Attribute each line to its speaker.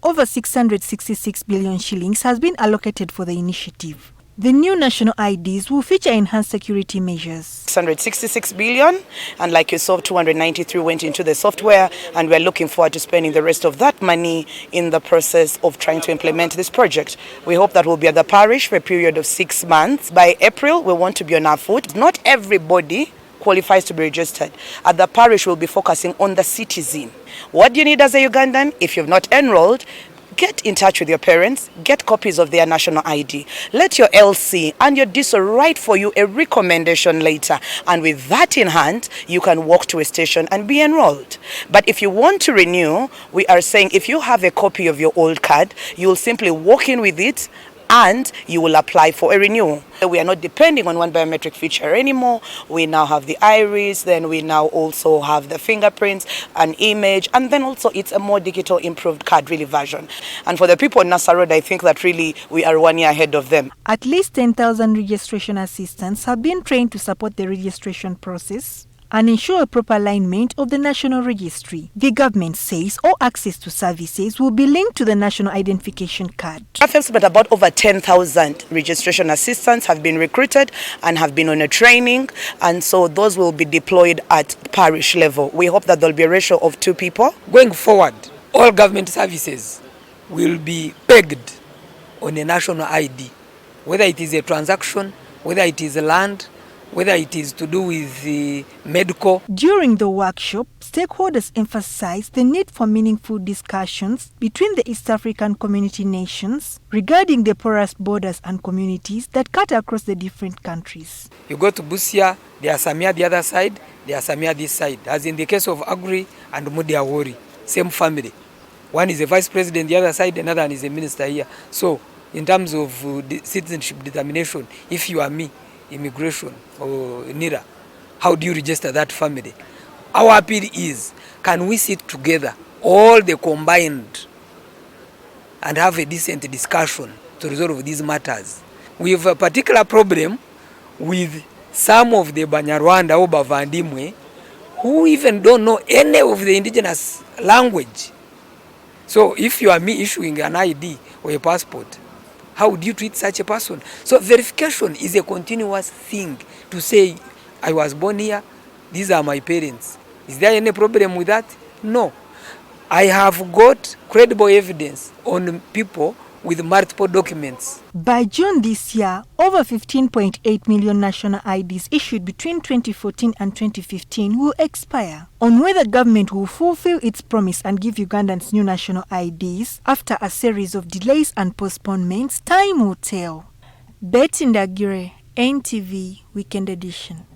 Speaker 1: over 666 billion shillings has been allocated for the initiative. The new national IDs will feature enhanced security measures.
Speaker 2: 666 billion, and like you saw, 293 went into the software, and we're looking forward to spending the rest of that money in the process of trying to implement this project. We hope that we'll be at the parish for a period of 6 months. By April, we want to be on our foot. Not everybody qualifies to be registered. At the parish, we'll be focusing on the citizen. What do you need as a Ugandan? If you've not enrolled, get in touch with your parents, get copies of their national ID. Let your LC and your DISO write for you a recommendation later. And with that in hand, you can walk to a station and be enrolled. But if you want to renew, we are saying if you have a copy of your old card, you'll simply walk in with it and you will apply for a renewal. We are not depending on one biometric feature anymore. We now have the iris, then we now also have the fingerprints, an image, and then also it's a more digital improved card really version. And for the people in Nasa Road, I think that really we are 1 year ahead of them.
Speaker 1: At least 10,000 registration assistants have been trained to support the registration process and ensure a proper alignment of the National Registry. The government says all access to services will be linked to the National Identification Card.
Speaker 2: I've estimate about over 10,000 registration assistants have been recruited and have been on a training, and so those will be deployed at parish level. We hope that there will be a ratio of 2 people.
Speaker 3: Going forward, all government services will be pegged on a national ID, whether it is a transaction, whether it is land, whether it is to do with the medical.
Speaker 1: During the workshop, stakeholders emphasized the need for meaningful discussions between the East African community nations regarding the porous borders and communities that cut across the different countries.
Speaker 3: You go to Busia, they are Samia the other side, they are Samia this side. As in the case of Agri and Mudiawori, same family. One is a vice president, the other side, another one is a minister here. So, in terms of citizenship determination, if you are me, immigration or NIRA, how do you register that family? Our appeal is, can we sit together, all the combined, and have a decent discussion to resolve these matters? We have a particular problem with some of the Banyarwanda or Bavandimwe who even don't know any of the indigenous language. So if you are me issuing an ID or a passport, how would you treat such a person? So verification is a continuous thing to say, I was born here, these are my parents. Is there any problem with that? No. I have got credible evidence on people with multiple documents.
Speaker 1: By June this year, over 15.8 million national IDs issued between 2014 and 2015 will expire. On whether government will fulfill its promise and give Ugandans new national IDs after a series of delays and postponements, time will tell. Ndagire, NTV Weekend Edition.